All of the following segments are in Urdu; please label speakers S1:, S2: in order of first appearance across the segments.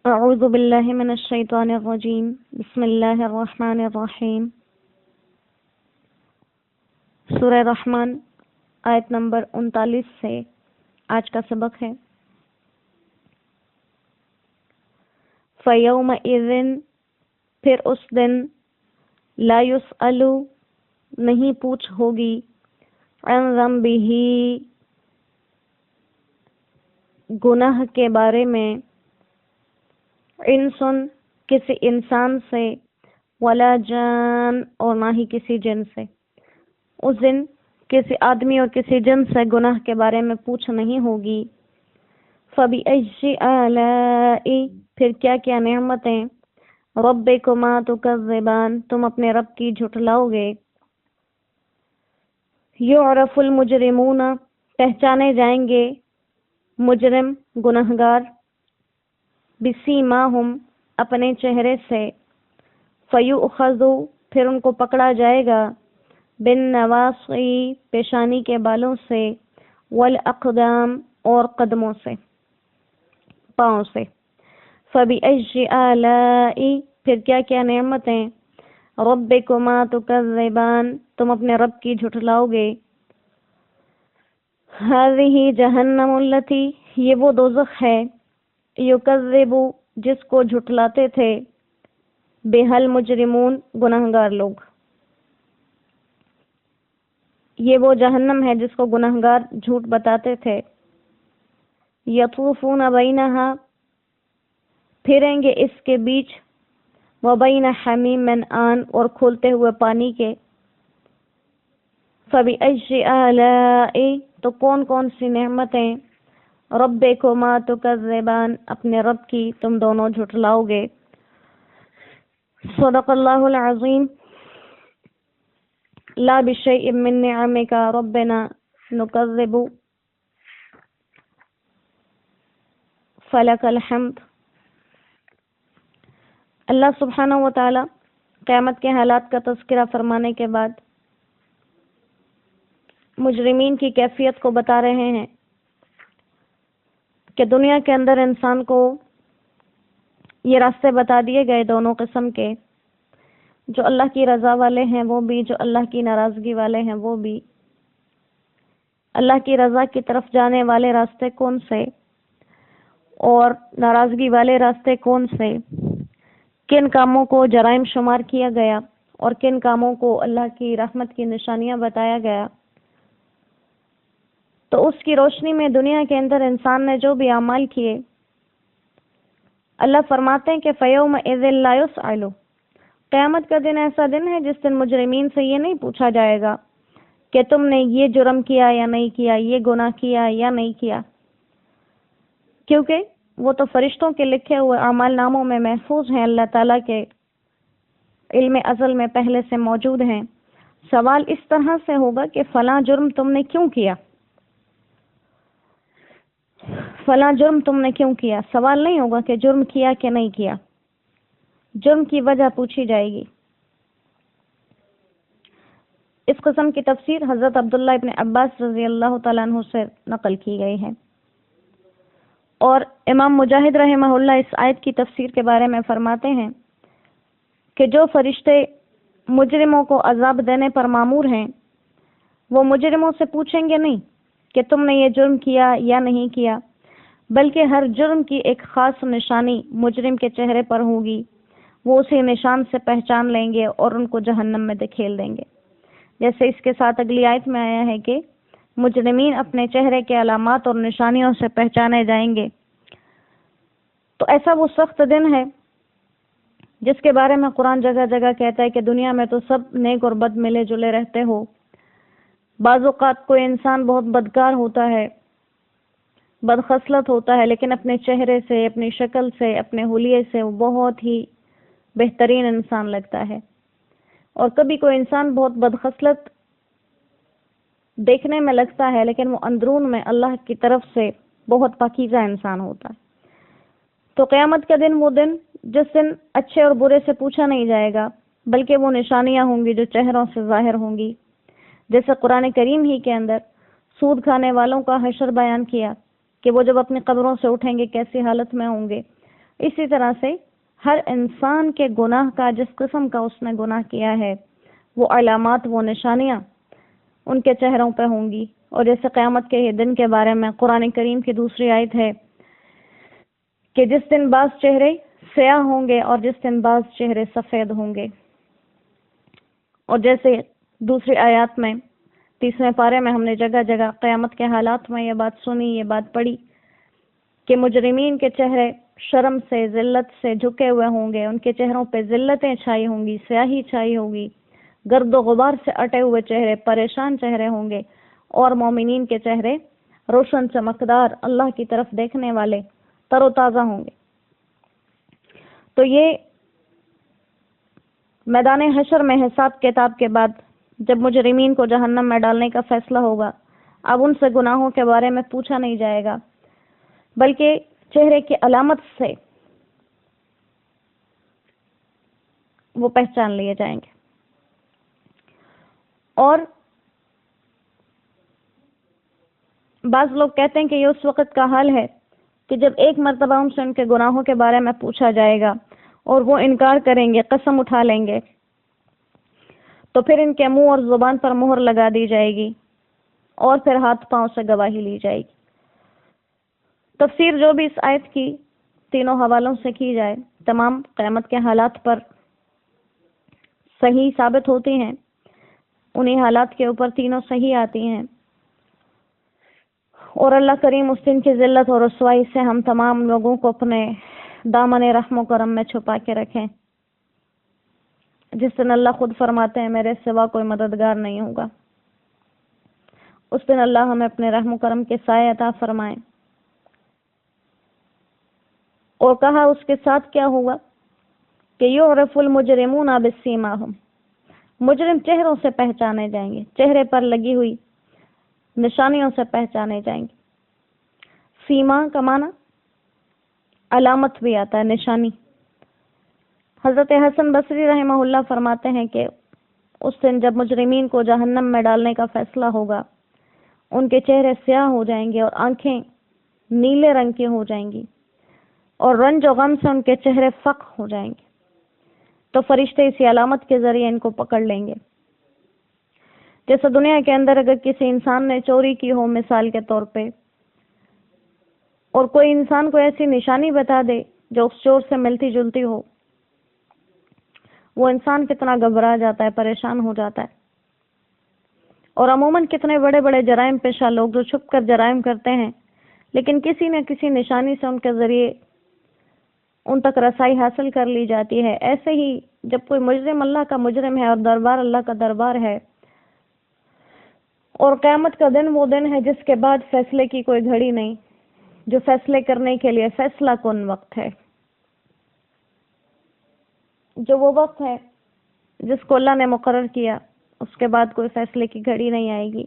S1: اعوذ باللہ من الشیطان الرجیم بسم اللہ الرحمن الرحیم۔ سورہ رحمان آیت نمبر 39 سے آج کا سبق ہے۔ فَيَوْمَئِذٍ پھر اس دن لا يُسْأَلُ نہیں پوچھ ہوگی عن ذنبہ گناہ کے بارے میں انسن کسی انسان سے ولا جان اور نہ ہی کسی جن سے۔ اس دن کسی آدمی اور کسی جن سے گناہ کے بارے میں پوچھ نہیں ہوگی۔ فَبِأَيِّ آلَاءِ پھر کیا کیا نعمتیں رَبِّكُمَا تُكَذِّبَانِ تم اپنے رب کی جھٹلاؤ گے۔ يُعْرَفُ الْمُجْرِمُونَ پہچانے جائیں گے مجرم گنہگار بِسِیمَاهُمْ اپنے چہرے سے۔ فَيُؤْخَذُ پھر ان کو پکڑا جائے گا بِالنَّوَاصِی پیشانی کے بالوں سے وَالْأَقْدَامِ اور قدموں سے پاؤں سے۔ فَبِأَيِّ آلَاءِ پھر کیا کیا نعمتیں رَبِّكُمَا تُكَذِّبَانِ تم اپنے رب کی جھٹلاؤ گے۔ هَذِهِ جَهَنَّمُ الَّتِی یہ وہ دوزخ ہے یُکَذِّبُ جس کو جھٹلاتے تھے بِہَا الْمُجْرِمُونَ گنہگار لوگ۔ یہ وہ جہنم ہے جس کو گنہگار جھوٹ بتاتے تھے۔ یطوفون بینہا پھریں گے اس کے بیچ وبین حمیم آن اور کھولتے ہوئے پانی کے۔ فبأي آلاء تو کون کون سی نعمتیں ربکما تکذبان اپنے رب کی تم دونوں جھٹلاؤ گے۔ صدق اللہ العظیم۔ لا بشیء من نعمک ربنا نکذب فلک الحمد۔ اللہ سبحانہ و تعالی قیامت کے حالات کا تذکرہ فرمانے کے بعد مجرمین کی کیفیت کو بتا رہے ہیں کہ دنیا کے اندر انسان کو یہ راستے بتا دیے گئے دونوں قسم کے، جو اللہ کی رضا والے ہیں وہ بھی، جو اللہ کی ناراضگی والے ہیں وہ بھی۔ اللہ کی رضا کی طرف جانے والے راستے کون سے اور ناراضگی والے راستے کون سے، کن کاموں کو جرائم شمار کیا گیا اور کن کاموں کو اللہ کی رحمت کی نشانیاں بتایا گیا۔ تو اس کی روشنی میں دنیا کے اندر انسان نے جو بھی اعمال کیے، اللہ فرماتے ہیں کہ فَيَوْمَئِذٍ لَا يُسْأَلُ قیامت کا دن ایسا دن ہے جس دن مجرمین سے یہ نہیں پوچھا جائے گا کہ تم نے یہ جرم کیا یا نہیں کیا، یہ گناہ کیا یا نہیں کیا، کیونکہ وہ تو فرشتوں کے لکھے ہوئے اعمال ناموں میں محفوظ ہیں، اللہ تعالیٰ کے علم ازل میں پہلے سے موجود ہیں۔ سوال اس طرح سے ہوگا کہ فلاں جرم تم نے کیوں کیا، فلاں جرم تم نے کیوں کیا۔ سوال نہیں ہوگا کہ جرم کیا کہ نہیں کیا، جرم کی وجہ پوچھی جائے گی۔ اس قسم کی تفسیر حضرت عبداللہ ابن عباس رضی اللہ تعالیٰ عنہ سے نقل کی گئی ہے، اور امام مجاہد رحمہ اللہ اس آیت کی تفسیر کے بارے میں فرماتے ہیں کہ جو فرشتے مجرموں کو عذاب دینے پر مامور ہیں وہ مجرموں سے پوچھیں گے نہیں کہ تم نے یہ جرم کیا یا نہیں کیا، بلکہ ہر جرم کی ایک خاص نشانی مجرم کے چہرے پر ہوگی، وہ اسی نشان سے پہچان لیں گے اور ان کو جہنم میں دھکیل دیں گے۔ جیسے اس کے ساتھ اگلی آیت میں آیا ہے کہ مجرمین اپنے چہرے کے علامات اور نشانیوں سے پہچانے جائیں گے۔ تو ایسا وہ سخت دن ہے جس کے بارے میں قرآن جگہ جگہ کہتا ہے کہ دنیا میں تو سب نیک اور بد ملے جلے رہتے ہو، بعض اوقات کوئی انسان بہت بدکار ہوتا ہے، بدخصلت ہوتا ہے، لیکن اپنے چہرے سے، اپنی شکل سے، اپنے حلیے سے وہ بہت ہی بہترین انسان لگتا ہے، اور کبھی کوئی انسان بہت بدخصلت دیکھنے میں لگتا ہے لیکن وہ اندرون میں اللہ کی طرف سے بہت پاکیزہ انسان ہوتا ہے۔ تو قیامت کا دن وہ دن جس دن اچھے اور برے سے پوچھا نہیں جائے گا، بلکہ وہ نشانیاں ہوں گی جو چہروں سے ظاہر ہوں گی۔ جیسے قرآن کریم ہی کے اندر سود کھانے والوں کا حشر بیان کیا کہ وہ جب اپنی قبروں سے اٹھیں گے کیسی حالت میں ہوں گے، اسی طرح سے ہر انسان کے گناہ کا، جس قسم کا اس نے گناہ کیا ہے، وہ علامات، وہ نشانیاں ان کے چہروں پہ ہوں گی۔ اور جیسے قیامت کے دن کے بارے میں قرآن کریم کی دوسری آیت ہے کہ جس دن بعض چہرے سیاہ ہوں گے اور جس دن بعض چہرے سفید ہوں گے۔ اور جیسے دوسری آیات میں 30ویں پارے میں ہم نے جگہ جگہ قیامت کے حالات میں یہ بات سنی، یہ بات پڑھی کہ مجرمین کے چہرے شرم سے، ذلت سے جھکے ہوئے ہوں گے، ان کے چہروں پہ ذلتیں چھائی ہوں گی، سیاہی چھائی ہوگی، گرد و غبار سے اٹے ہوئے چہرے، پریشان چہرے ہوں گے، اور مومنین کے چہرے روشن، چمکدار، اللہ کی طرف دیکھنے والے، تر و تازہ ہوں گے۔ تو یہ میدان حشر میں حساب کتاب کے بعد جب مجرمین کو جہنم میں ڈالنے کا فیصلہ ہوگا، اب ان سے گناہوں کے بارے میں پوچھا نہیں جائے گا، بلکہ چہرے کی علامت سے وہ پہچان لیے جائیں گے۔ اور بعض لوگ کہتے ہیں کہ یہ اس وقت کا حال ہے کہ جب ایک مرتبہ ان سے ان کے گناہوں کے بارے میں پوچھا جائے گا اور وہ انکار کریں گے، قسم اٹھا لیں گے، تو پھر ان کے منہ اور زبان پر مہر لگا دی جائے گی اور پھر ہاتھ پاؤں سے گواہی لی جائے گی۔ تفسیر جو بھی اس آیت کی تینوں حوالوں سے کی جائے، تمام قیامت کے حالات پر صحیح ثابت ہوتی ہیں، انہی حالات کے اوپر تینوں صحیح آتی ہیں۔ اور اللہ کریم اس دن کی ذلت اور رسوائی سے ہم تمام لوگوں کو اپنے دامن رحم و کرم میں چھپا کے رکھیں، جس دن اللہ خود فرماتے ہیں میرے سوا کوئی مددگار نہیں ہوگا۔ اس دن اللہ ہمیں اپنے رحم و کرم کے سائے عطا فرمائیں۔ اور کہا اس کے ساتھ کیا ہوا کہ یعرف المجرمون بسیماہم، مجرم چہروں سے پہچانے جائیں گے، چہرے پر لگی ہوئی نشانیوں سے پہچانے جائیں گے۔ سیما کا معنی علامت بھی آتا ہے، نشانی۔ حضرت حسن بصری رحمہ اللہ فرماتے ہیں کہ اس دن جب مجرمین کو جہنم میں ڈالنے کا فیصلہ ہوگا، ان کے چہرے سیاہ ہو جائیں گے اور آنکھیں نیلے رنگ کی ہو جائیں گی، اور رنج و غم سے ان کے چہرے فق ہو جائیں گے۔ تو فرشتے اسی علامت کے ذریعے ان کو پکڑ لیں گے۔ جیسے دنیا کے اندر اگر کسی انسان نے چوری کی ہو مثال کے طور پہ، اور کوئی انسان کو ایسی نشانی بتا دے جو اس چور سے ملتی جلتی ہو، وہ انسان کتنا گھبرا جاتا ہے، پریشان ہو جاتا ہے۔ اور عموماً کتنے بڑے بڑے جرائم پیشہ لوگ جو چھپ کر جرائم کرتے ہیں، لیکن کسی نہ کسی نشانی سے ان کے ذریعے ان تک رسائی حاصل کر لی جاتی ہے۔ ایسے ہی جب کوئی مجرم اللہ کا مجرم ہے اور دربار اللہ کا دربار ہے، اور قیامت کا دن وہ دن ہے جس کے بعد فیصلے کی کوئی گھڑی نہیں، جو فیصلے کرنے کے لیے فیصلہ کن وقت ہے، جو وہ وقت ہے جس کو اللہ نے مقرر کیا، اس کے بعد کوئی فیصلے کی گھڑی نہیں آئے گی،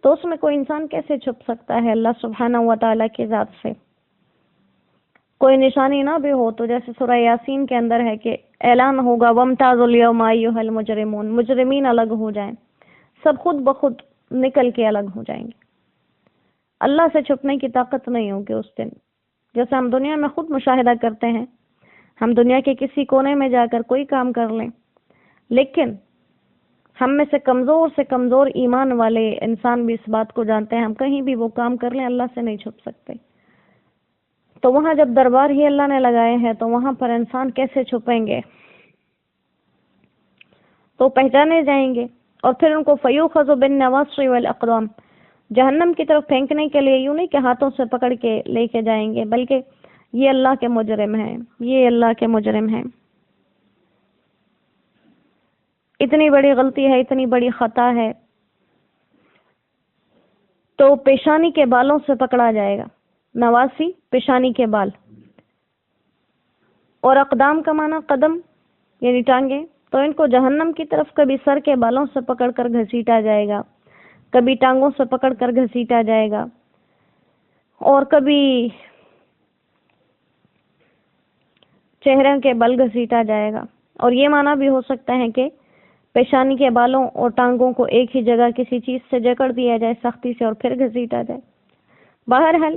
S1: تو اس میں کوئی انسان کیسے چھپ سکتا ہے اللہ سبحانہ و تعالیٰ کی ذات سے؟ کوئی نشانی نہ بھی ہو تو جیسے سورہ یاسین کے اندر ہے کہ اعلان ہوگا وَامْتَازُوا الْيَوْمَ أَيُّهَا الْمُجْرِمُونَ، مجرمین الگ ہو جائیں، سب خود بخود نکل کے الگ ہو جائیں گے۔ اللہ سے چھپنے کی طاقت نہیں ہوگی اس دن۔ جیسے ہم دنیا میں خود مشاہدہ کرتے ہیں، ہم دنیا کے کسی کونے میں جا کر کوئی کام کر لیں، لیکن ہم میں سے کمزور ایمان والے انسان بھی اس بات کو جانتے ہیں، ہم کہیں بھی وہ کام کر لیں اللہ سے نہیں چھپ سکتے۔ تو وہاں جب دربار ہی اللہ نے لگائے ہیں تو وہاں پر انسان کیسے چھپیں گے؟ تو پہچانے جائیں گے، اور پھر ان کو فَيُؤْخَذُ بِالنَّوَاصِي وَالْأَقْدَامِ، جہنم کی طرف پھینکنے کے لیے یوں نہیں کہ ہاتھوں سے پکڑ کے لے کے جائیں گے، بلکہ یہ اللہ کے مجرم ہیں، یہ اللہ کے مجرم ہیں۔ اتنی بڑی غلطی ہے، اتنی بڑی خطا ہے، تو پیشانی کے بالوں سے پکڑا جائے گا۔ نواسی پیشانی کے بال، اور اقدام کا معنی قدم یعنی ٹانگیں، تو ان کو جہنم کی طرف کبھی سر کے بالوں سے پکڑ کر گھسیٹا جائے گا، کبھی ٹانگوں سے پکڑ کر گھسیٹا جائے گا، اور کبھی چہرے کے بل گھسیٹا جائے گا۔ اور یہ معنی بھی ہو سکتا ہے کہ پیشانی کے بالوں اور ٹانگوں کو ایک ہی جگہ کسی چیز سے جکڑ دیا جائے سختی سے اور پھر گھسیٹا جائے۔ بہرحال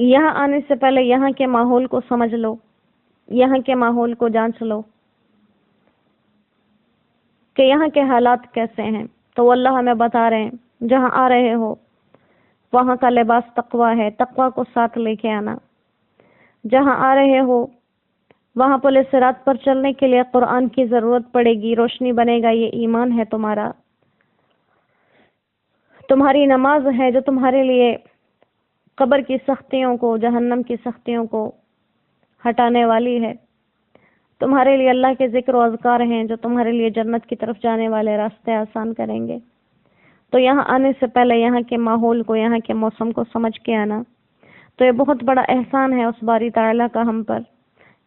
S1: یہاں آنے سے پہلے یہاں کے ماحول کو سمجھ لو، یہاں کے ماحول کو جانچ لو کہ یہاں کے حالات کیسے ہیں۔ تو اللہ ہمیں بتا رہے ہیں جہاں آ رہے ہو وہاں کا لباس تقویٰ ہے، تقویٰ کو ساتھ لے کے آنا۔ جہاں آ رہے ہو وہاں پل صراط پر چلنے کے لیے قرآن کی ضرورت پڑے گی، روشنی بنے گا، یہ ایمان ہے تمہارا، تمہاری نماز ہے جو تمہارے لیے قبر کی سختیوں کو، جہنم کی سختیوں کو ہٹانے والی ہے، تمہارے لیے اللہ کے ذکر و اذکار ہیں جو تمہارے لیے جنت کی طرف جانے والے راستے آسان کریں گے۔ تو یہاں آنے سے پہلے یہاں کے ماحول کو، یہاں کے موسم کو سمجھ کے آنا۔ تو یہ بہت بڑا احسان ہے اس باری تعالیٰ کا ہم پر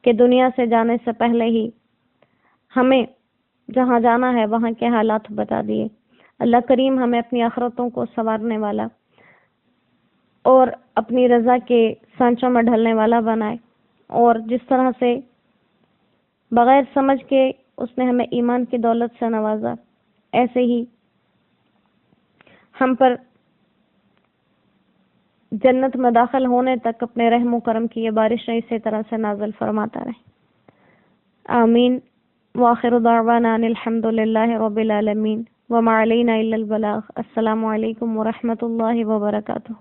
S1: کہ دنیا سے جانے سے پہلے ہی ہمیں جہاں جانا ہے وہاں کے حالات بتا دیے۔ اللہ کریم ہمیں اپنی آخرتوں کو سنوارنے والا اور اپنی رضا کے سانچوں میں ڈھلنے والا بنائے، اور جس طرح سے بغیر سمجھ کے اس نے ہمیں ایمان کی دولت سے نوازا، ایسے ہی ہم پر جنت میں داخل ہونے تک اپنے رحم و کرم کی یہ بارشیں اسی طرح سے نازل فرماتا رہے۔ آمین۔ وآخر دعوانا ان الحمد للہ رب العالمین وما علینا الا البلاغ۔ السلام علیکم ورحمۃ اللہ وبرکاتہ۔